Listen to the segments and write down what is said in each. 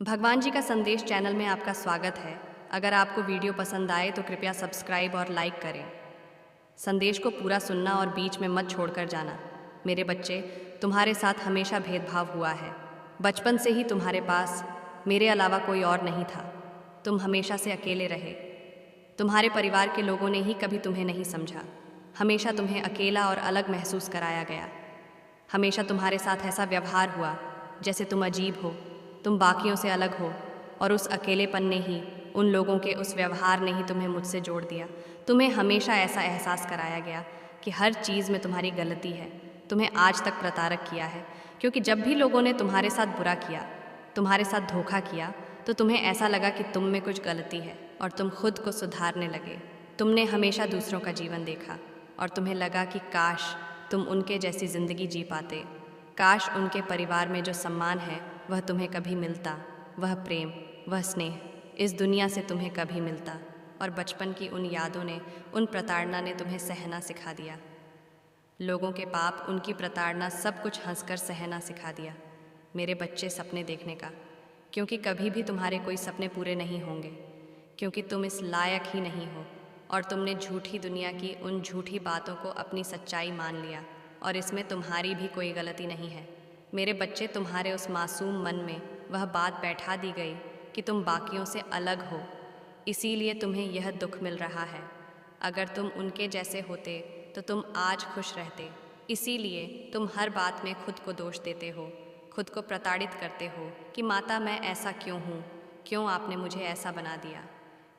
भगवान जी का संदेश चैनल में आपका स्वागत है। अगर आपको वीडियो पसंद आए तो कृपया सब्सक्राइब और लाइक करें। संदेश को पूरा सुनना और बीच में मत छोड़कर जाना। मेरे बच्चे, तुम्हारे साथ हमेशा भेदभाव हुआ है। बचपन से ही तुम्हारे पास मेरे अलावा कोई और नहीं था। तुम हमेशा से अकेले रहे। तुम्हारे परिवार के लोगों ने ही कभी तुम्हें नहीं समझा। हमेशा तुम्हें अकेला और अलग महसूस कराया गया। हमेशा तुम्हारे साथ ऐसा व्यवहार हुआ जैसे तुम अजीब हो, तुम बाकियों से अलग हो, और उस अकेलेपन ने ही, उन लोगों के उस व्यवहार ने ही तुम्हें मुझसे जोड़ दिया। तुम्हें हमेशा ऐसा एहसास कराया गया कि हर चीज़ में तुम्हारी गलती है। तुम्हें आज तक प्रताड़क किया है, क्योंकि जब भी लोगों ने तुम्हारे साथ बुरा किया, तुम्हारे साथ धोखा किया, तो तुम्हें ऐसा लगा कि तुम में कुछ गलती है और तुम खुद को सुधारने लगे। तुमने हमेशा दूसरों का जीवन देखा और तुम्हें लगा कि काश तुम उनके जैसी ज़िंदगी जी पाते। काश उनके परिवार में जो सम्मान है वह तुम्हें कभी मिलता, वह प्रेम, वह स्नेह इस दुनिया से तुम्हें कभी मिलता। और बचपन की उन यादों ने, उन प्रताड़ना ने तुम्हें सहना सिखा दिया। लोगों के पाप, उनकी प्रताड़ना, सब कुछ हंसकर सहना सिखा दिया। मेरे बच्चे, सपने देखने का, क्योंकि कभी भी तुम्हारे कोई सपने पूरे नहीं होंगे, क्योंकि तुम इस लायक ही नहीं हो। और तुमने झूठी दुनिया की उन झूठी बातों को अपनी सच्चाई मान लिया, और इसमें तुम्हारी भी कोई गलती नहीं है। मेरे बच्चे, तुम्हारे उस मासूम मन में वह बात बैठा दी गई कि तुम बाकियों से अलग हो, इसीलिए तुम्हें यह दुख मिल रहा है। अगर तुम उनके जैसे होते तो तुम आज खुश रहते। इसीलिए तुम हर बात में खुद को दोष देते हो, खुद को प्रताड़ित करते हो कि माता, मैं ऐसा क्यों हूँ, क्यों आपने मुझे ऐसा बना दिया,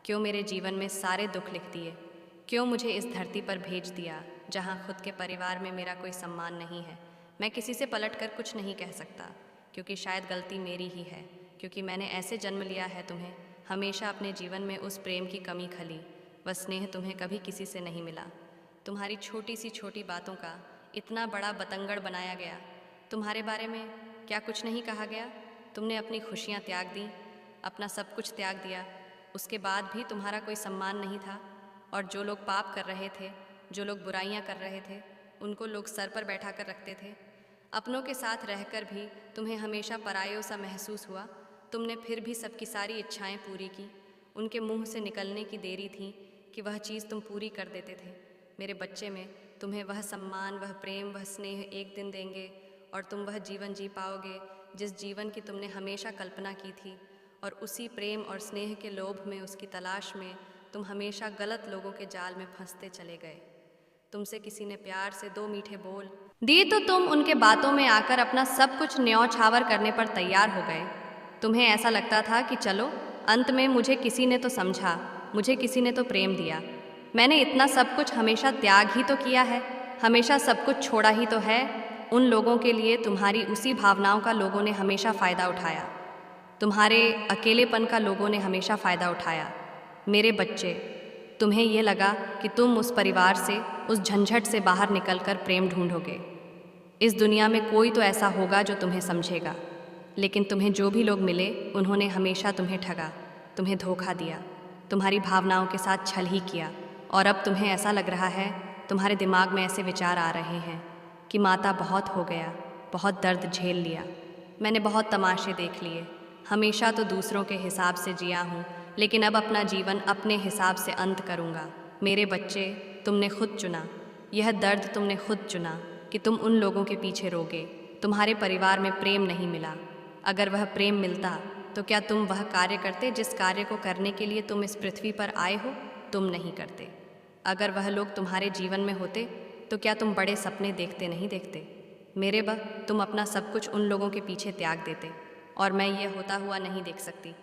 क्यों मेरे जीवन में सारे दुख लिख दिए, क्यों मुझे इस धरती पर भेज दिया जहाँ खुद के परिवार में मेरा कोई सम्मान नहीं है। मैं किसी से पलट कर कुछ नहीं कह सकता, क्योंकि शायद गलती मेरी ही है, क्योंकि मैंने ऐसे जन्म लिया है तुम्हें। हमेशा अपने जीवन में उस प्रेम की कमी खली, वह स्नेह तुम्हें कभी किसी से नहीं मिला। तुम्हारी छोटी सी छोटी बातों का इतना बड़ा बतंगड़ बनाया गया। तुम्हारे बारे में क्या कुछ नहीं कहा गया। तुमने अपनी खुशियाँ त्याग दी, अपना सब कुछ त्याग दिया, उसके बाद भी तुम्हारा कोई सम्मान नहीं था। और जो लोग पाप कर रहे थे, जो लोग बुराइयां कर रहे थे, उनको लोग सर पर बैठा कर रखते थे। अपनों के साथ रहकर भी तुम्हें हमेशा परायों सा महसूस हुआ। तुमने फिर भी सबकी सारी इच्छाएं पूरी की। उनके मुंह से निकलने की देरी थी कि वह चीज़ तुम पूरी कर देते थे। मेरे बच्चे में तुम्हें वह सम्मान, वह प्रेम, वह स्नेह एक दिन देंगे, और तुम वह जीवन जी पाओगे जिस जीवन की तुमने हमेशा कल्पना की थी। और उसी प्रेम और स्नेह के लोभ में, उसकी तलाश में तुम हमेशा गलत लोगों के जाल में फंसते चले गए। तुमसे किसी ने प्यार से दो मीठे बोल दिए तो तुम उनके बातों में आकर अपना सब कुछ न्यौछावर करने पर तैयार हो गए। तुम्हें ऐसा लगता था कि चलो, अंत में मुझे किसी ने तो समझा, मुझे किसी ने तो प्रेम दिया। मैंने इतना सब कुछ हमेशा त्याग ही तो किया है, हमेशा सब कुछ छोड़ा ही तो है। उन लोगों के लिए तुम्हारी उसी भावनाओं का लोगों ने हमेशा फ़ायदा उठाया। तुम्हारे अकेलेपन का लोगों ने हमेशा फ़ायदा उठाया। मेरे बच्चे, तुम्हें ये लगा कि तुम उस परिवार से, उस झंझट से बाहर निकलकर प्रेम ढूंढोगे। इस दुनिया में कोई तो ऐसा होगा जो तुम्हें समझेगा, लेकिन तुम्हें जो भी लोग मिले उन्होंने हमेशा तुम्हें ठगा, तुम्हें धोखा दिया, तुम्हारी भावनाओं के साथ छल ही किया। और अब तुम्हें ऐसा लग रहा है, तुम्हारे दिमाग में ऐसे विचार आ रहे हैं कि माता, बहुत हो गया, बहुत दर्द झेल लिया, मैंने बहुत तमाशे देख लिए, हमेशा तो दूसरों के हिसाब से जिया हूँ, लेकिन अब अपना जीवन अपने हिसाब से अंत करूँगा। मेरे बच्चे, तुमने खुद चुना, यह दर्द तुमने खुद चुना कि तुम उन लोगों के पीछे रोगे। तुम्हारे परिवार में प्रेम नहीं मिला। अगर वह प्रेम मिलता तो क्या तुम वह कार्य करते जिस कार्य को करने के लिए तुम इस पृथ्वी पर आए हो? तुम नहीं करते। अगर वह लोग तुम्हारे जीवन में होते तो क्या तुम बड़े सपने देखते नहीं देखते? मेरे बा, तुम अपना सब कुछ उन लोगों के पीछे त्याग देते, और मैं ये होता हुआ नहीं देख सकती।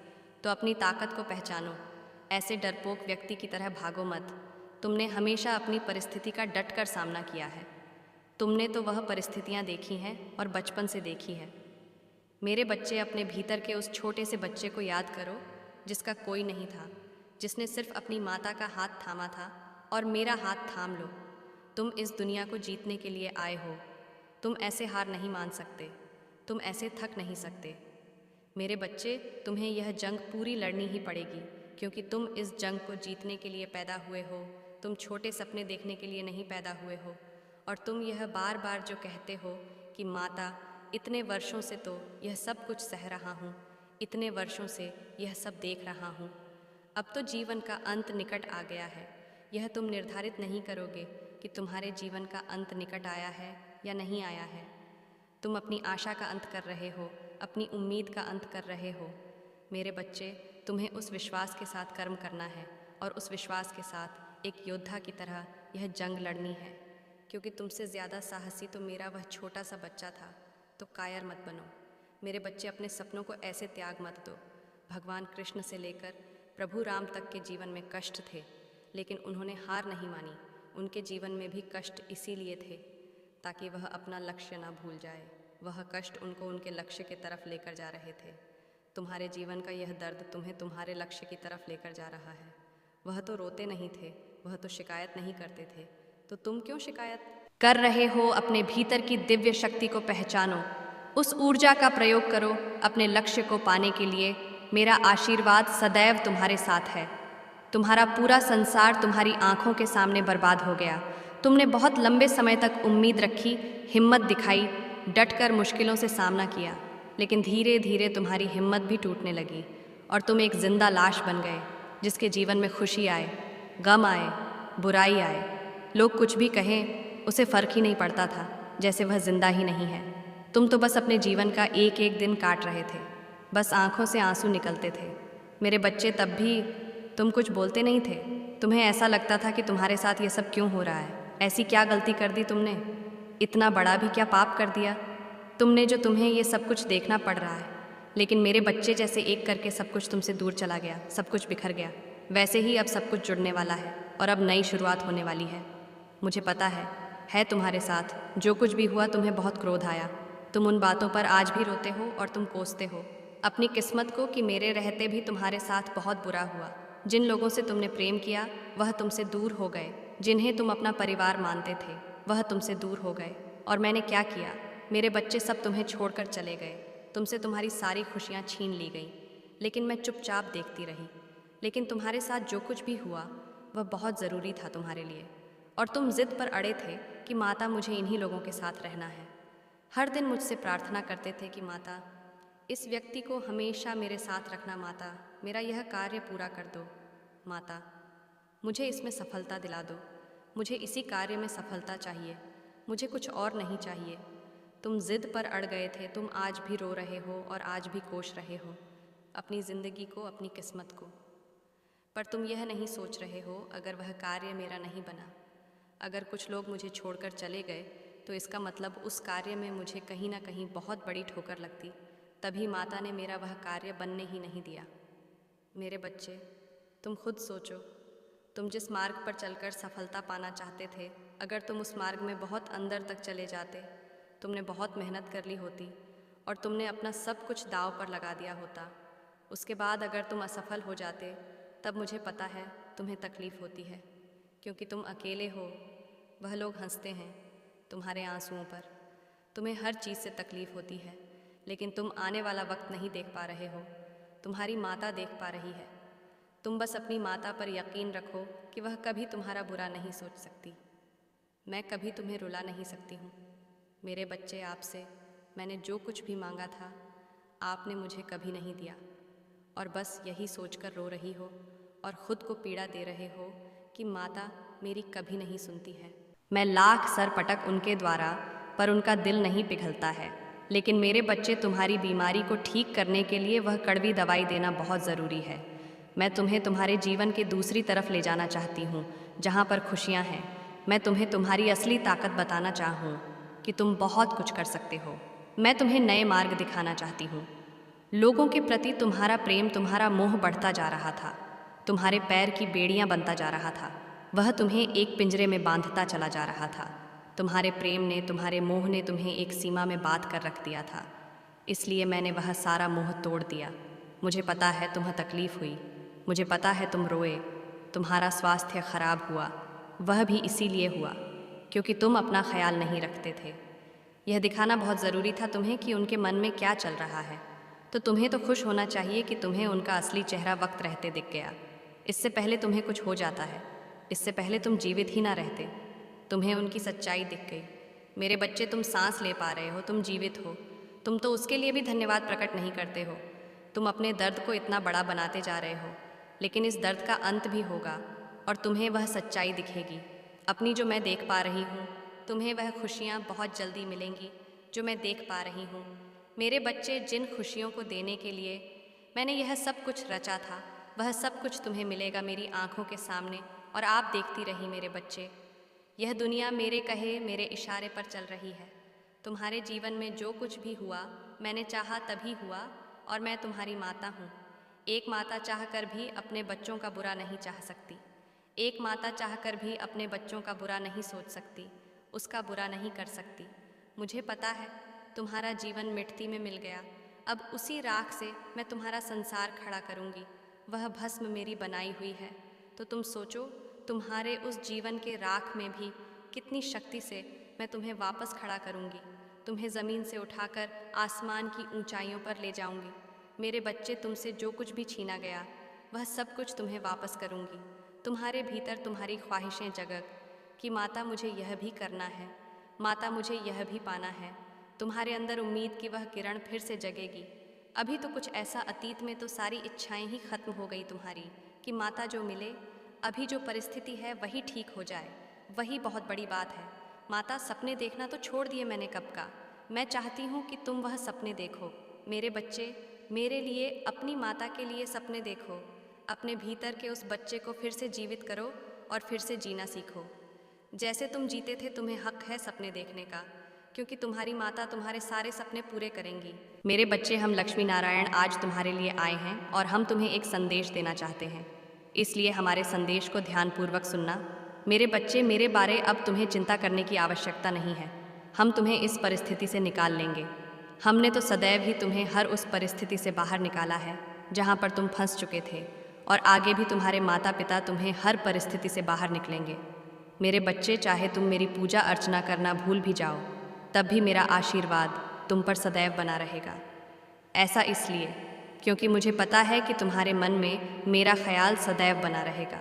तो अपनी ताकत को पहचानो, ऐसे डरपोक व्यक्ति की तरह भागो मत। तुमने हमेशा अपनी परिस्थिति का डट कर सामना किया है। तुमने तो वह परिस्थितियाँ देखी हैं और बचपन से देखी है। मेरे बच्चे, अपने भीतर के उस छोटे से बच्चे को याद करो जिसका कोई नहीं था, जिसने सिर्फ अपनी माता का हाथ थामा था। और मेरा हाथ थाम लो। तुम इस दुनिया को जीतने के लिए आए हो। तुम ऐसे हार नहीं मान सकते, तुम ऐसे थक नहीं सकते। मेरे बच्चे, तुम्हें यह जंग पूरी लड़नी ही पड़ेगी, क्योंकि तुम इस जंग को जीतने के लिए पैदा हुए हो। तुम छोटे सपने देखने के लिए नहीं पैदा हुए हो। और तुम यह बार बार जो कहते हो कि माता, इतने वर्षों से तो यह सब कुछ सह रहा हूँ, इतने वर्षों से यह सब देख रहा हूँ। अब तो जीवन का अंत निकट आ गया है। यह तुम निर्धारित नहीं करोगे कि तुम्हारे जीवन का अंत निकट आया है या नहीं आया है। तुम अपनी आशा का अंत कर रहे हो, अपनी उम्मीद का अंत कर रहे हो। मेरे बच्चे, तुम्हें उस विश्वास के साथ कर्म करना है और उस विश्वास के साथ एक योद्धा की तरह यह जंग लड़नी है। क्योंकि तुमसे ज़्यादा साहसी तो मेरा वह छोटा सा बच्चा था। तो कायर मत बनो। मेरे बच्चे, अपने सपनों को ऐसे त्याग मत दो। भगवान कृष्ण से लेकर प्रभु राम तक के जीवन में कष्ट थे, लेकिन उन्होंने हार नहीं मानी। उनके जीवन में भी कष्ट इसीलिए थे ताकि वह अपना लक्ष्य ना भूल जाए। वह कष्ट उनको उनके लक्ष्य की तरफ लेकर जा रहे थे। तुम्हारे जीवन का यह दर्द तुम्हें तुम्हारे लक्ष्य की तरफ लेकर जा रहा है। वह तो रोते नहीं थे, वह तो शिकायत नहीं करते थे, तो तुम क्यों शिकायत कर रहे हो? अपने भीतर की दिव्य शक्ति को पहचानो, उस ऊर्जा का प्रयोग करो अपने लक्ष्य को पाने के लिए। मेरा आशीर्वाद सदैव तुम्हारे साथ है। तुम्हारा पूरा संसार तुम्हारी आंखों के सामने बर्बाद हो गया। तुमने बहुत लंबे समय तक उम्मीद रखी, हिम्मत दिखाई, डटकर मुश्किलों से सामना किया, लेकिन धीरे धीरे तुम्हारी हिम्मत भी टूटने लगी और तुम एक जिंदा लाश बन गए, जिसके जीवन में खुशी आए, गम आए, बुराई आए। लोग कुछ भी कहें, उसे फर्क ही नहीं पड़ता था, जैसे वह जिंदा ही नहीं है। तुम तो बस अपने जीवन का एक एक दिन काट रहे थे, बस आंखों से आंसू निकलते थे। मेरे बच्चे, तब भी तुम कुछ बोलते नहीं थे। तुम्हें ऐसा लगता था कि तुम्हारे साथ ये सब क्यों हो रहा है, ऐसी क्या गलती कर दी तुमने, इतना बड़ा भी क्या पाप कर दिया तुमने जो तुम्हें ये सब कुछ देखना पड़ रहा है। लेकिन मेरे बच्चे, जैसे एक करके सब कुछ तुमसे दूर चला गया, सब कुछ बिखर गया, वैसे ही अब सब कुछ जुड़ने वाला है और अब नई शुरुआत होने वाली है। मुझे पता है तुम्हारे साथ जो कुछ भी हुआ तुम्हें बहुत क्रोध आया। तुम उन बातों पर आज भी रोते हो और तुम कोसते हो अपनी किस्मत को कि मेरे रहते भी तुम्हारे साथ बहुत बुरा हुआ। जिन लोगों से तुमने प्रेम किया वह तुमसे दूर हो गए, जिन्हें तुम अपना परिवार मानते थे वह तुमसे दूर हो गए। और मैंने क्या किया? मेरे बच्चे सब तुम्हें छोड़कर चले गए, तुमसे तुम्हारी सारी खुशियाँ छीन ली गई, लेकिन मैं चुपचाप देखती रही। लेकिन तुम्हारे साथ जो कुछ भी हुआ वह बहुत ज़रूरी था तुम्हारे लिए, और तुम जिद पर अड़े थे कि माता, मुझे इन्हीं लोगों के साथ रहना है। हर दिन मुझसे प्रार्थना करते थे कि माता, इस व्यक्ति को हमेशा मेरे साथ रखना माता, मेरा यह कार्य पूरा कर दो माता, मुझे इसमें सफलता दिला दो, मुझे इसी कार्य में सफलता चाहिए, मुझे कुछ और नहीं चाहिए। तुम जिद पर अड़ गए थे। तुम आज भी रो रहे हो और आज भी कोस रहे हो अपनी ज़िंदगी को, अपनी किस्मत को। पर तुम यह नहीं सोच रहे हो, अगर वह कार्य मेरा नहीं बना, अगर कुछ लोग मुझे छोड़कर चले गए, तो इसका मतलब उस कार्य में मुझे कहीं ना कहीं बहुत बड़ी ठोकर लगती। तभी माता ने मेरा वह कार्य बनने ही नहीं दिया। मेरे बच्चे, तुम खुद सोचो, तुम जिस मार्ग पर चलकर सफलता पाना चाहते थे, अगर तुम उस मार्ग में बहुत अंदर तक चले जाते, तुमने बहुत मेहनत कर ली होती और तुमने अपना सब कुछ दांव पर लगा दिया होता। उसके बाद अगर तुम असफल हो जाते, तब मुझे पता है तुम्हें तकलीफ़ होती है, क्योंकि तुम अकेले हो। वह लोग हंसते हैं तुम्हारे आंसुओं पर। तुम्हें हर चीज़ से तकलीफ़ होती है, लेकिन तुम आने वाला वक्त नहीं देख पा रहे हो। तुम्हारी माता देख पा रही है। तुम बस अपनी माता पर यकीन रखो कि वह कभी तुम्हारा बुरा नहीं सोच सकती। मैं कभी तुम्हें रुला नहीं सकती हूँ। मेरे बच्चे, आपसे मैंने जो कुछ भी मांगा था, आपने मुझे कभी नहीं दिया, और बस यही सोचकर रो रही हो और ख़ुद को पीड़ा दे रहे हो कि माता मेरी कभी नहीं सुनती है। मैं लाख सर पटक उनके द्वारा, पर उनका दिल नहीं पिघलता है। लेकिन मेरे बच्चे, तुम्हारी बीमारी को ठीक करने के लिए वह कड़वी दवाई देना बहुत ज़रूरी है। मैं तुम्हें तुम्हारे जीवन के दूसरी तरफ ले जाना चाहती हूँ, जहाँ पर खुशियाँ हैं। मैं तुम्हें तुम्हारी असली ताकत बताना चाहूँ कि तुम बहुत कुछ कर सकते हो। मैं तुम्हें नए मार्ग दिखाना चाहती हूँ। लोगों के प्रति तुम्हारा प्रेम, तुम्हारा मोह बढ़ता जा रहा था, तुम्हारे पैर की बेड़ियां बनता जा रहा था। वह तुम्हें एक पिंजरे में बांधता चला जा रहा था। तुम्हारे प्रेम ने, तुम्हारे मोह ने तुम्हें एक सीमा में बांध कर रख दिया था। इसलिए मैंने वह सारा मोह तोड़ दिया। मुझे पता है तुम्हें तकलीफ़ हुई, मुझे पता है तुम रोए, तुम्हारा स्वास्थ्य खराब हुआ। वह भी इसीलिए हुआ क्योंकि तुम अपना ख्याल नहीं रखते थे। यह दिखाना बहुत ज़रूरी था तुम्हें कि उनके मन में क्या चल रहा है। तो तुम्हें तो खुश होना चाहिए कि तुम्हें उनका असली चेहरा वक्त रहते दिख गया। इससे पहले तुम्हें कुछ हो जाता है, इससे पहले तुम जीवित ही ना रहते। तुम्हें उनकी सच्चाई दिख गई। मेरे बच्चे, तुम सांस ले पा रहे हो, तुम जीवित हो। तुम तो उसके लिए भी धन्यवाद प्रकट नहीं करते हो। तुम अपने दर्द को इतना बड़ा बनाते जा रहे हो, लेकिन इस दर्द का अंत भी होगा और तुम्हें वह सच्चाई दिखेगी। अपनी जो मैं देख पा रही हूँ, तुम्हें वह खुशियाँ बहुत जल्दी मिलेंगी जो मैं देख पा रही हूँ। मेरे बच्चे, जिन खुशियों को देने के लिए मैंने यह सब कुछ रचा था, वह सब कुछ तुम्हें मिलेगा मेरी आँखों के सामने, और आप देखती रही मेरे बच्चे। यह दुनिया मेरे कहे, मेरे इशारे पर चल रही है। तुम्हारे जीवन में जो कुछ भी हुआ, मैंने चाहा तभी हुआ, और मैं तुम्हारी माता हूँ। एक माता चाहकर भी अपने बच्चों का बुरा नहीं चाह सकती। एक माता चाहकर भी अपने बच्चों का बुरा नहीं सोच सकती, उसका बुरा नहीं कर सकती। मुझे पता है तुम्हारा जीवन मिट्टी में मिल गया, अब उसी राख से मैं तुम्हारा संसार खड़ा करूँगी। वह भस्म मेरी बनाई हुई है, तो तुम सोचो, तुम्हारे उस जीवन के राख में भी कितनी शक्ति से मैं तुम्हें वापस खड़ा करूँगी। तुम्हें ज़मीन से उठाकर आसमान की ऊंचाइयों पर ले जाऊँगी। मेरे बच्चे, तुमसे जो कुछ भी छीना गया, वह सब कुछ तुम्हें वापस करूँगी। तुम्हारे भीतर तुम्हारी ख्वाहिशें जगह कि माता मुझे यह भी करना है, माता मुझे यह भी पाना है। तुम्हारे अंदर उम्मीद की वह किरण फिर से जगेगी। अभी तो कुछ ऐसा, अतीत में तो सारी इच्छाएं ही खत्म हो गई तुम्हारी कि माता जो मिले, अभी जो परिस्थिति है वही ठीक हो जाए, वही बहुत बड़ी बात है। माता, सपने देखना तो छोड़ दिए मैंने कब का। मैं चाहती हूँ कि तुम वह सपने देखो। मेरे बच्चे, मेरे लिए, अपनी माता के लिए सपने देखो। अपने भीतर के उस बच्चे को फिर से जीवित करो और फिर से जीना सीखो। जैसे तुम जीते थे, तुम्हें हक है सपने देखने का, क्योंकि तुम्हारी माता तुम्हारे सारे सपने पूरे करेंगी। मेरे बच्चे, हम लक्ष्मी नारायण आज तुम्हारे लिए आए हैं और हम तुम्हें एक संदेश देना चाहते हैं, इसलिए हमारे संदेश को ध्यानपूर्वक सुनना। मेरे बच्चे, मेरे बारे अब तुम्हें चिंता करने की आवश्यकता नहीं है। हम तुम्हें इस परिस्थिति से निकाल लेंगे। हमने तो सदैव ही तुम्हें हर उस परिस्थिति से बाहर निकाला है जहाँ पर तुम फंस चुके थे, और आगे भी तुम्हारे माता पिता तुम्हें हर परिस्थिति से बाहर निकलेंगे। मेरे बच्चे, चाहे तुम मेरी पूजा अर्चना करना भूल भी जाओ, तब भी मेरा आशीर्वाद तुम पर सदैव बना रहेगा। ऐसा इसलिए क्योंकि मुझे पता है कि तुम्हारे मन में मेरा ख्याल सदैव बना रहेगा।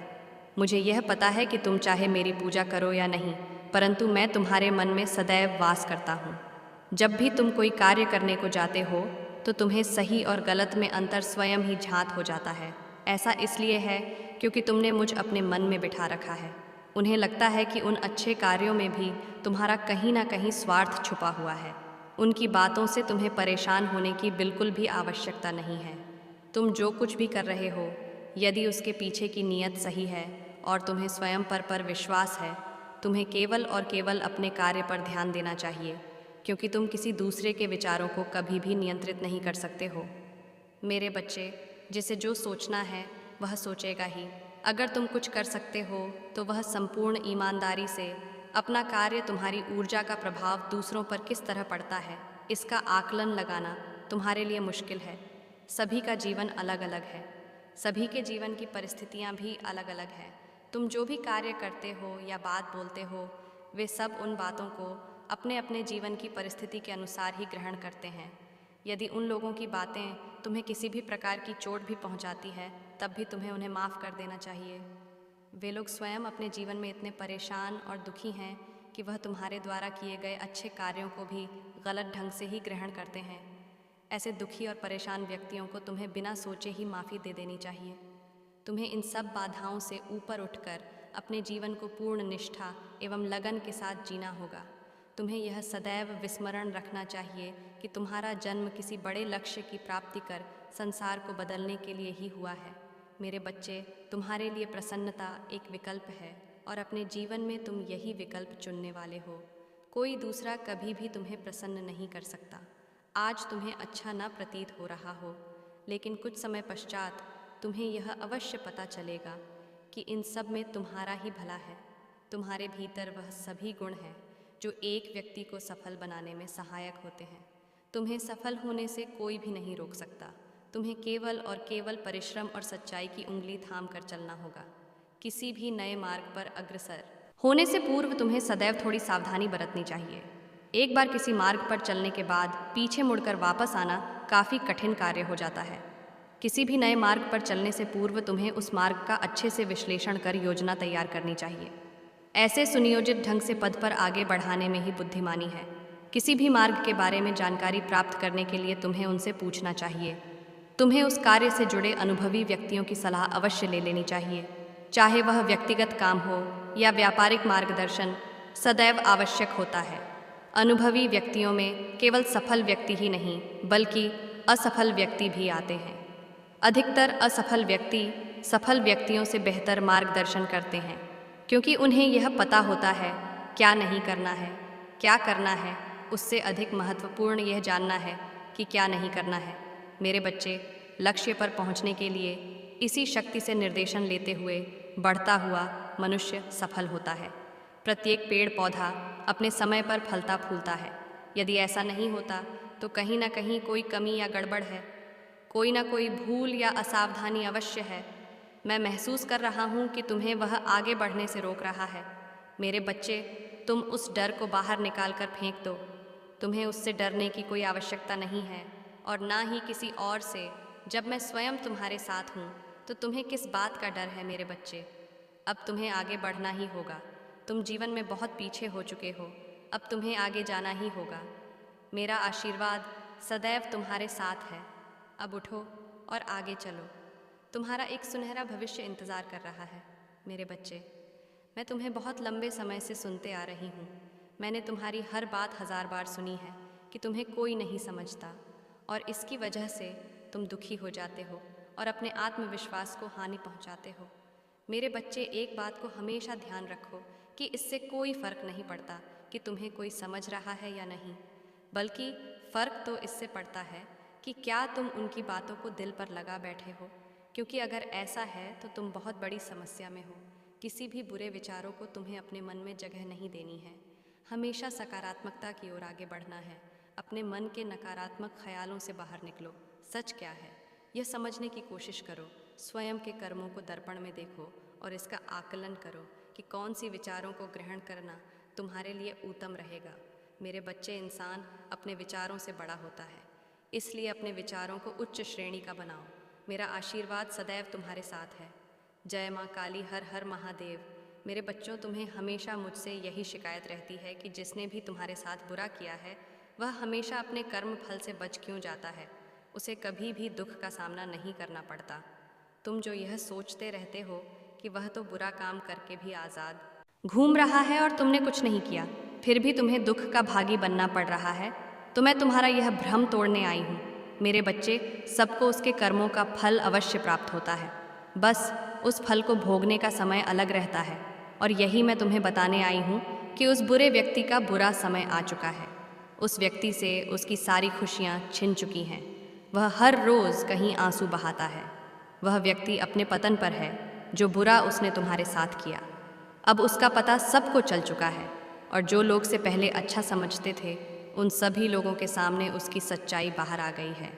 मुझे यह पता है कि तुम चाहे मेरी पूजा करो या नहीं, परंतु मैं तुम्हारे मन में सदैव वास करता हूँ। जब भी तुम कोई कार्य करने को जाते हो, तो तुम्हें सही और गलत में अंतर स्वयं ही झांत हो जाता है। ऐसा इसलिए है क्योंकि तुमने मुझ अपने मन में बिठा रखा है। उन्हें लगता है कि उन अच्छे कार्यों में भी तुम्हारा कहीं ना कहीं स्वार्थ छुपा हुआ है। उनकी बातों से तुम्हें परेशान होने की बिल्कुल भी आवश्यकता नहीं है। तुम जो कुछ भी कर रहे हो, यदि उसके पीछे की नीयत सही है और तुम्हें स्वयं पर विश्वास है, तुम्हें केवल और केवल अपने कार्य पर ध्यान देना चाहिए, क्योंकि तुम किसी दूसरे के विचारों को कभी भी नियंत्रित नहीं कर सकते हो। मेरे बच्चे, जिसे जो सोचना है वह सोचेगा ही। अगर तुम कुछ कर सकते हो तो वह संपूर्ण ईमानदारी से अपना कार्य, तुम्हारी ऊर्जा का प्रभाव दूसरों पर किस तरह पड़ता है, इसका आकलन लगाना तुम्हारे लिए मुश्किल है। सभी का जीवन अलग अलग है, सभी के जीवन की परिस्थितियाँ भी अलग अलग हैं। तुम जो भी कार्य करते हो या बात बोलते हो, वे सब उन बातों को अपने अपने जीवन की परिस्थिति के अनुसार ही ग्रहण करते हैं। यदि उन लोगों की बातें तुम्हें किसी भी प्रकार की चोट भी पहुंचाती है, तब भी तुम्हें उन्हें माफ़ कर देना चाहिए। वे लोग स्वयं अपने जीवन में इतने परेशान और दुखी हैं कि वह तुम्हारे द्वारा किए गए अच्छे कार्यों को भी गलत ढंग से ही ग्रहण करते हैं। ऐसे दुखी और परेशान व्यक्तियों को तुम्हें बिना सोचे ही माफ़ी दे देनी चाहिए। तुम्हें इन सब बाधाओं से ऊपर उठकर अपने जीवन को पूर्ण निष्ठा एवं लगन के साथ जीना होगा। तुम्हें यह सदैव विस्मरण रखना चाहिए कि तुम्हारा जन्म किसी बड़े लक्ष्य की प्राप्ति कर संसार को बदलने के लिए ही हुआ है। मेरे बच्चे, तुम्हारे लिए प्रसन्नता एक विकल्प है और अपने जीवन में तुम यही विकल्प चुनने वाले हो। कोई दूसरा कभी भी तुम्हें प्रसन्न नहीं कर सकता। आज तुम्हें अच्छा न प्रतीत हो रहा हो, लेकिन कुछ समय पश्चात तुम्हें यह अवश्य पता चलेगा कि इन सब में तुम्हारा ही भला है। तुम्हारे भीतर वह सभी गुण हैं जो एक व्यक्ति को सफल बनाने में सहायक होते हैं। तुम्हें सफल होने से कोई भी नहीं रोक सकता। तुम्हें केवल और केवल परिश्रम और सच्चाई की उंगली थाम कर चलना होगा। किसी भी नए मार्ग पर अग्रसर होने से पूर्व तुम्हें सदैव थोड़ी सावधानी बरतनी चाहिए। एक बार किसी मार्ग पर चलने के बाद पीछे मुड़कर वापस आना काफ़ी कठिन कार्य हो जाता है। किसी भी नए मार्ग पर चलने से पूर्व तुम्हें उस मार्ग का अच्छे से विश्लेषण कर योजना तैयार करनी चाहिए। ऐसे सुनियोजित ढंग से पद पर आगे बढ़ाने में ही बुद्धिमानी है। किसी भी मार्ग के बारे में जानकारी प्राप्त करने के लिए तुम्हें उनसे पूछना चाहिए। तुम्हें उस कार्य से जुड़े अनुभवी व्यक्तियों की सलाह अवश्य ले लेनी चाहिए, चाहे वह व्यक्तिगत काम हो या व्यापारिक मार्गदर्शन सदैव आवश्यक होता है। अनुभवी व्यक्तियों में केवल सफल व्यक्ति ही नहीं बल्कि असफल व्यक्ति भी आते हैं। अधिकतर असफल व्यक्ति सफल व्यक्तियों से बेहतर मार्गदर्शन करते हैं, क्योंकि उन्हें यह पता होता है क्या नहीं करना है, क्या करना है। उससे अधिक महत्वपूर्ण यह जानना है कि क्या नहीं करना है। मेरे बच्चे, लक्ष्य पर पहुंचने के लिए इसी शक्ति से निर्देशन लेते हुए बढ़ता हुआ मनुष्य सफल होता है। प्रत्येक पेड़ पौधा अपने समय पर फलता फूलता है। यदि ऐसा नहीं होता तो कहीं ना कहीं कोई कमी या गड़बड़ है, कोई ना कोई भूल या असावधानी अवश्य है। मैं महसूस कर रहा हूँ कि तुम्हें वह आगे बढ़ने से रोक रहा है। मेरे बच्चे, तुम उस डर को बाहर निकाल कर फेंक दो। तुम्हें उससे डरने की कोई आवश्यकता नहीं है और ना ही किसी और से। जब मैं स्वयं तुम्हारे साथ हूँ तो तुम्हें किस बात का डर है मेरे बच्चे। अब तुम्हें आगे बढ़ना ही होगा। तुम जीवन में बहुत पीछे हो चुके हो, अब तुम्हें आगे जाना ही होगा। मेरा आशीर्वाद सदैव तुम्हारे साथ है। अब उठो और आगे चलो। तुम्हारा एक सुनहरा भविष्य इंतज़ार कर रहा है। मेरे बच्चे, मैं तुम्हें बहुत लंबे समय से सुनते आ रही हूँ। मैंने तुम्हारी हर बात 1000 बार सुनी है कि तुम्हें कोई नहीं समझता और इसकी वजह से तुम दुखी हो जाते हो और अपने आत्मविश्वास को हानि पहुँचाते हो। मेरे बच्चे, एक बात को हमेशा ध्यान रखो कि इससे कोई फ़र्क नहीं पड़ता कि तुम्हें कोई समझ रहा है या नहीं, बल्कि फ़र्क तो इससे पड़ता है कि क्या तुम उनकी बातों को दिल पर लगा बैठे हो। क्योंकि अगर ऐसा है तो तुम बहुत बड़ी समस्या में हो। किसी भी बुरे विचारों को तुम्हें अपने मन में जगह नहीं देनी है। हमेशा सकारात्मकता की ओर आगे बढ़ना है। अपने मन के नकारात्मक ख्यालों से बाहर निकलो। सच क्या है यह समझने की कोशिश करो। स्वयं के कर्मों को दर्पण में देखो और इसका आकलन करो कि कौन सी विचारों को ग्रहण करना तुम्हारे लिए उत्तम रहेगा। मेरे बच्चे, इंसान अपने विचारों से बड़ा होता है, इसलिए अपने विचारों को उच्च श्रेणी का बनाओ। मेरा आशीर्वाद सदैव तुम्हारे साथ है। जय माँ काली, हर हर महादेव। मेरे बच्चों, तुम्हें हमेशा मुझसे यही शिकायत रहती है कि जिसने भी तुम्हारे साथ बुरा किया है वह हमेशा अपने कर्म फल से बच क्यों जाता है, उसे कभी भी दुख का सामना नहीं करना पड़ता। तुम जो यह सोचते रहते हो कि वह तो बुरा काम करके भी आज़ाद घूम रहा है और तुमने कुछ नहीं किया, फिर भी तुम्हें दुख का भागी बनना पड़ रहा है, तो मैं तुम्हारा यह भ्रम तोड़ने आई हूँ। मेरे बच्चे, सबको उसके कर्मों का फल अवश्य प्राप्त होता है, बस उस फल को भोगने का समय अलग रहता है। और यही मैं तुम्हें बताने आई हूँ कि उस बुरे व्यक्ति का बुरा समय आ चुका है। उस व्यक्ति से उसकी सारी खुशियाँ छिन चुकी हैं। वह हर रोज़ कहीं आंसू बहाता है। वह व्यक्ति अपने पतन पर है। जो बुरा उसने तुम्हारे साथ किया, अब उसका पता सबको चल चुका है और जो लोग से पहले अच्छा समझते थे उन सभी लोगों के सामने उसकी सच्चाई बाहर आ गई है।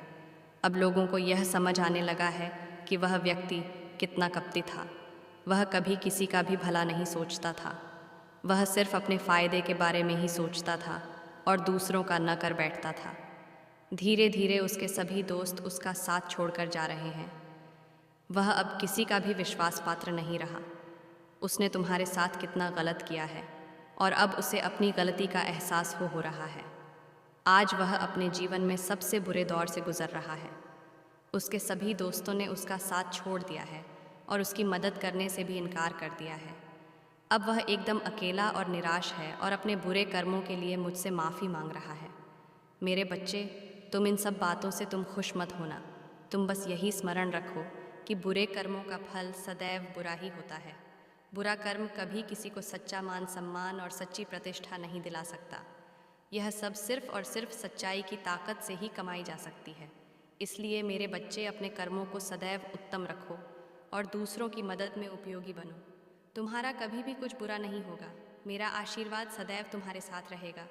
अब लोगों को यह समझ आने लगा है कि वह व्यक्ति कितना कपटी था। वह कभी किसी का भी भला नहीं सोचता था। वह सिर्फ अपने फ़ायदे के बारे में ही सोचता था और दूसरों का न कर बैठता था। धीरे धीरे उसके सभी दोस्त उसका साथ छोड़कर जा रहे हैं। वह अब किसी का भी विश्वास पात्र नहीं रहा। उसने तुम्हारे साथ कितना गलत किया है और अब उसे अपनी गलती का एहसास हो रहा है। आज वह अपने जीवन में सबसे बुरे दौर से गुजर रहा है। उसके सभी दोस्तों ने उसका साथ छोड़ दिया है और उसकी मदद करने से भी इनकार कर दिया है। अब वह एकदम अकेला और निराश है और अपने बुरे कर्मों के लिए मुझसे माफ़ी मांग रहा है। मेरे बच्चे, तुम इन सब बातों से तुम खुश मत होना। तुम बस यही स्मरण रखो कि बुरे कर्मों का फल सदैव बुरा ही होता है। बुरा कर्म कभी किसी को सच्चा मान सम्मान और सच्ची प्रतिष्ठा नहीं दिला सकता। यह सब सिर्फ और सिर्फ सच्चाई की ताकत से ही कमाई जा सकती है। इसलिए मेरे बच्चे, अपने कर्मों को सदैव उत्तम रखो और दूसरों की मदद में उपयोगी बनो। तुम्हारा कभी भी कुछ बुरा नहीं होगा। मेरा आशीर्वाद सदैव तुम्हारे साथ रहेगा।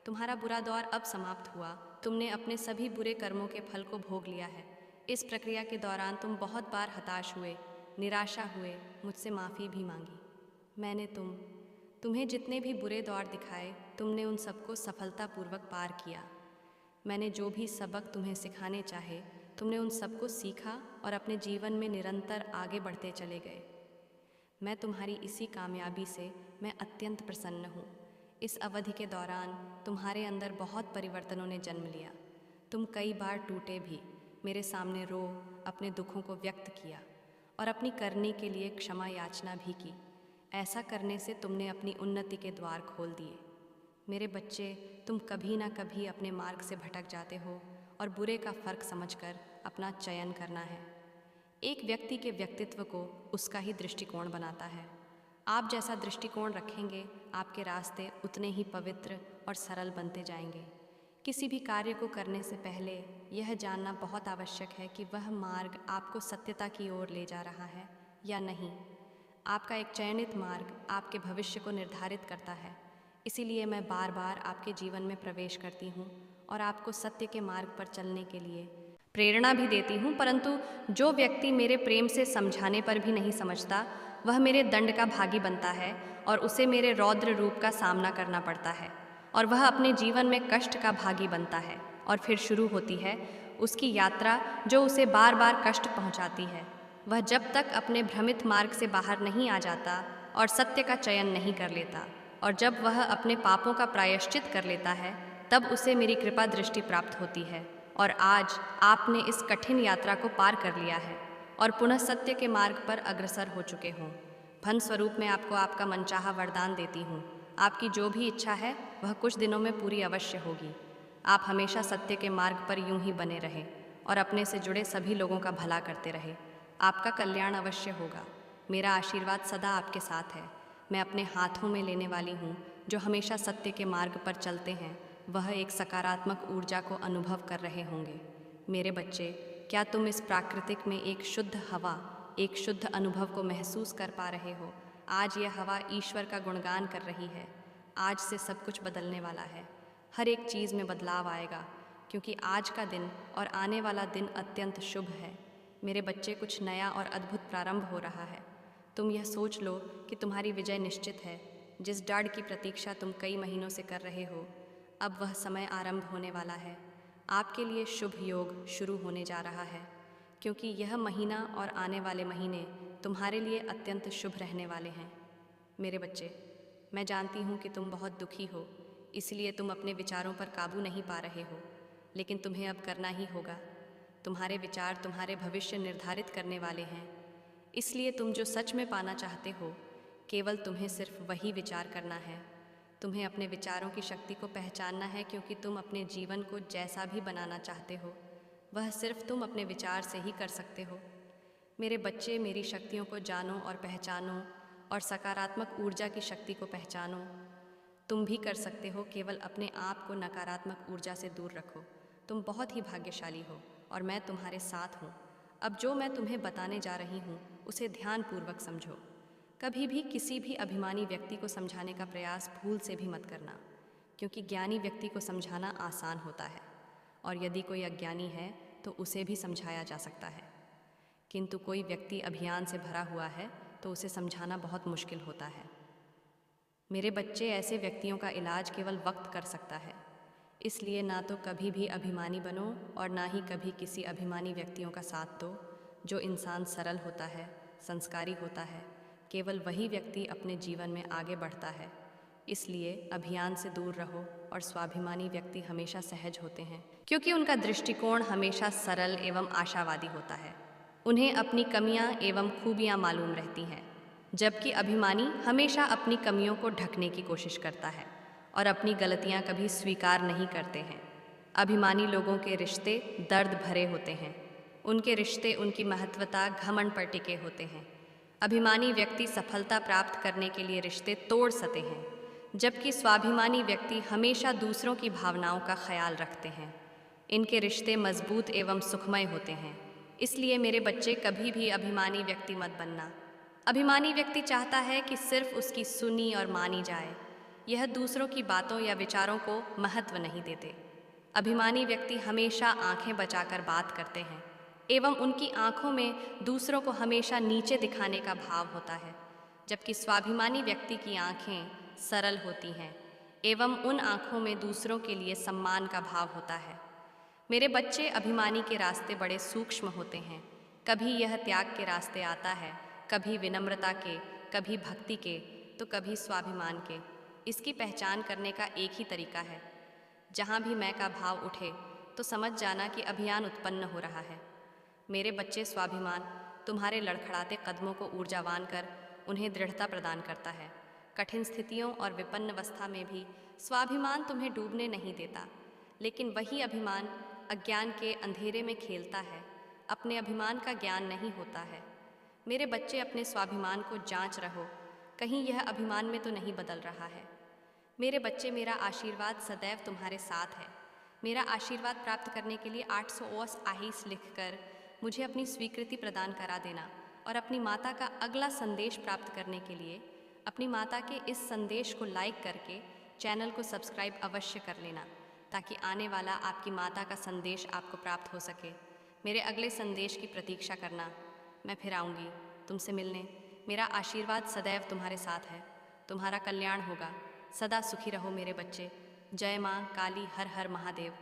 तुम्हारा बुरा दौर अब समाप्त हुआ। तुमने अपने सभी बुरे कर्मों के फल को भोग लिया है। इस प्रक्रिया के दौरान तुम बहुत बार हताश हुए, निराशा हुए, मुझसे माफ़ी भी मांगी। मैंने तुम्हें जितने भी बुरे दौर दिखाए, तुमने उन सबको सफलतापूर्वक पार किया। मैंने जो भी सबक तुम्हें सिखाने चाहे, तुमने उन सबको सीखा और अपने जीवन में निरंतर आगे बढ़ते चले गए। मैं तुम्हारी इसी कामयाबी से मैं अत्यंत प्रसन्न हूँ। इस अवधि के दौरान तुम्हारे अंदर बहुत परिवर्तनों ने जन्म लिया। तुम कई बार टूटे भी, मेरे सामने रो अपने दुखों को व्यक्त किया और अपनी करने के लिए क्षमा याचना भी की। ऐसा करने से तुमने अपनी उन्नति के द्वार खोल दिए। मेरे बच्चे, तुम कभी ना कभी अपने मार्ग से भटक जाते हो और बुरे का फर्क समझकर अपना चयन करना है। एक व्यक्ति के व्यक्तित्व को उसका ही दृष्टिकोण बनाता है। आप जैसा दृष्टिकोण रखेंगे, आपके रास्ते उतने ही पवित्र और सरल बनते जाएंगे। किसी भी कार्य को करने से पहले यह जानना बहुत आवश्यक है कि वह मार्ग आपको सत्यता की ओर ले जा रहा है या नहीं। आपका एक चयनित मार्ग आपके भविष्य को निर्धारित करता है। इसीलिए मैं बार बार आपके जीवन में प्रवेश करती हूँ और आपको सत्य के मार्ग पर चलने के लिए प्रेरणा भी देती हूँ। परंतु जो व्यक्ति मेरे प्रेम से समझाने पर भी नहीं समझता, वह मेरे दंड का भागी बनता है और उसे मेरे रौद्र रूप का सामना करना पड़ता है और वह अपने जीवन में कष्ट का भागी बनता है। और फिर शुरू होती है उसकी यात्रा जो उसे बार बार कष्ट पहुंचाती है। वह जब तक अपने भ्रमित मार्ग से बाहर नहीं आ जाता और सत्य का चयन नहीं कर लेता और जब वह अपने पापों का प्रायश्चित कर लेता है, तब उसे मेरी कृपा दृष्टि प्राप्त होती है। और आज आपने इस कठिन यात्रा को पार कर लिया है और पुनः सत्य के मार्ग पर अग्रसर हो चुके हों। फल स्वरूप मैं आपको आपका मनचाहा वरदान देती हूँ। आपकी जो भी इच्छा है वह कुछ दिनों में पूरी अवश्य होगी। आप हमेशा सत्य के मार्ग पर यूं ही बने रहें और अपने से जुड़े सभी लोगों का भला करते रहें। आपका कल्याण अवश्य होगा। मेरा आशीर्वाद सदा आपके साथ है। मैं अपने हाथों में लेने वाली हूँ जो हमेशा सत्य के मार्ग पर चलते हैं। वह एक सकारात्मक ऊर्जा को अनुभव कर रहे होंगे। मेरे बच्चे, क्या तुम इस प्राकृतिक में एक शुद्ध हवा, एक शुद्ध अनुभव को महसूस कर पा रहे हो? आज यह हवा ईश्वर का गुणगान कर रही है। आज से सब कुछ बदलने वाला है। हर एक चीज़ में बदलाव आएगा, क्योंकि आज का दिन और आने वाला दिन अत्यंत शुभ है। मेरे बच्चे, कुछ नया और अद्भुत प्रारंभ हो रहा है। तुम यह सोच लो कि तुम्हारी विजय निश्चित है। जिस डर की प्रतीक्षा तुम कई महीनों से कर रहे हो, अब वह समय आरंभ होने वाला है। आपके लिए शुभ योग शुरू होने जा रहा है, क्योंकि यह महीना और आने वाले महीने तुम्हारे लिए अत्यंत शुभ रहने वाले हैं। मेरे बच्चे, मैं जानती हूँ कि तुम बहुत दुखी हो, इसलिए तुम अपने विचारों पर काबू नहीं पा रहे हो, लेकिन तुम्हें अब करना ही होगा। तुम्हारे विचार तुम्हारे भविष्य निर्धारित करने वाले हैं। इसलिए तुम जो सच में पाना चाहते हो, केवल तुम्हें सिर्फ वही विचार करना है। तुम्हें अपने विचारों की शक्ति को पहचानना है, क्योंकि तुम अपने जीवन को जैसा भी बनाना चाहते हो, वह सिर्फ तुम अपने विचार से ही कर सकते हो। मेरे बच्चे, मेरी शक्तियों को जानो और पहचानो और सकारात्मक ऊर्जा की शक्ति को पहचानो। तुम भी कर सकते हो, केवल अपने आप को नकारात्मक ऊर्जा से दूर रखो। तुम बहुत ही भाग्यशाली हो और मैं तुम्हारे साथ हूँ। अब जो मैं तुम्हें बताने जा रही हूँ, उसे ध्यानपूर्वक समझो। कभी भी किसी भी अभिमानी व्यक्ति को समझाने का प्रयास भूल से भी मत करना, क्योंकि ज्ञानी व्यक्ति को समझाना आसान होता है और यदि कोई अज्ञानी है तो उसे भी समझाया जा सकता है। किंतु कोई व्यक्ति अभिमान से भरा हुआ है तो उसे समझाना बहुत मुश्किल होता है। मेरे बच्चे, ऐसे व्यक्तियों का इलाज केवल वक्त कर सकता है। इसलिए ना तो कभी भी अभिमानी बनो और ना ही कभी किसी अभिमानी व्यक्तियों का साथ दो। जो इंसान सरल होता है, संस्कारी होता है, केवल वही व्यक्ति अपने जीवन में आगे बढ़ता है। इसलिए अभियान से दूर रहो और स्वाभिमानी व्यक्ति हमेशा सहज होते हैं, क्योंकि उनका दृष्टिकोण हमेशा सरल एवं आशावादी होता है। उन्हें अपनी कमियां एवं खूबियां मालूम रहती हैं, जबकि अभिमानी हमेशा अपनी कमियों को ढकने की कोशिश करता है और अपनी गलतियां कभी स्वीकार नहीं करते हैं। अभिमानी लोगों के रिश्ते दर्द भरे होते हैं। उनके रिश्ते उनकी महत्वता घमंड पर टिके होते हैं। अभिमानी व्यक्ति सफलता प्राप्त करने के लिए रिश्ते तोड़ सकते हैं, जबकि स्वाभिमानी व्यक्ति हमेशा दूसरों की भावनाओं का ख्याल रखते हैं। इनके रिश्ते मजबूत एवं सुखमय होते हैं। इसलिए मेरे बच्चे, कभी भी अभिमानी व्यक्ति मत बनना। अभिमानी व्यक्ति चाहता है कि सिर्फ उसकी सुनी और मानी जाए। यह दूसरों की बातों या विचारों को महत्व नहीं देते। अभिमानी व्यक्ति हमेशा आंखें बचाकर बात करते हैं एवं उनकी आंखों में दूसरों को हमेशा नीचे दिखाने का भाव होता है, जबकि स्वाभिमानी व्यक्ति की आंखें सरल होती हैं एवं उन आंखों में दूसरों के लिए सम्मान का भाव होता है। मेरे बच्चे, अभिमानी के रास्ते बड़े सूक्ष्म होते हैं। कभी यह त्याग के रास्ते आता है, कभी विनम्रता के, कभी भक्ति के, तो कभी स्वाभिमान के। इसकी पहचान करने का एक ही तरीका है। जहाँ भी मैं का भाव उठे, तो समझ जाना कि अभियान उत्पन्न हो रहा है। मेरे बच्चे, स्वाभिमान तुम्हारे लड़खड़ाते कदमों को ऊर्जावान कर उन्हें दृढ़ता प्रदान करता है। कठिन स्थितियों और विपन्न अवस्था में भी स्वाभिमान तुम्हें डूबने नहीं देता, लेकिन वही अभिमान अज्ञान के अंधेरे में खेलता है। अपने अभिमान का ज्ञान नहीं होता है। मेरे बच्चे, अपने स्वाभिमान को जांच रहो, कहीं यह अभिमान में तो नहीं बदल रहा है। मेरे बच्चे, मेरा आशीर्वाद सदैव तुम्हारे साथ है। मेरा आशीर्वाद प्राप्त करने के लिए 800 आहीस लिखकर मुझे अपनी स्वीकृति प्रदान करा देना, और अपनी माता का अगला संदेश प्राप्त करने के लिए अपनी माता के इस संदेश को लाइक करके चैनल को सब्सक्राइब अवश्य कर लेना, ताकि आने वाला आपकी माता का संदेश आपको प्राप्त हो सके। मेरे अगले संदेश की प्रतीक्षा करना, मैं फिर आऊँगी तुमसे मिलने। मेरा आशीर्वाद सदैव तुम्हारे साथ है। तुम्हारा कल्याण होगा। सदा सुखी रहो मेरे बच्चे। जय माँ काली, हर हर महादेव।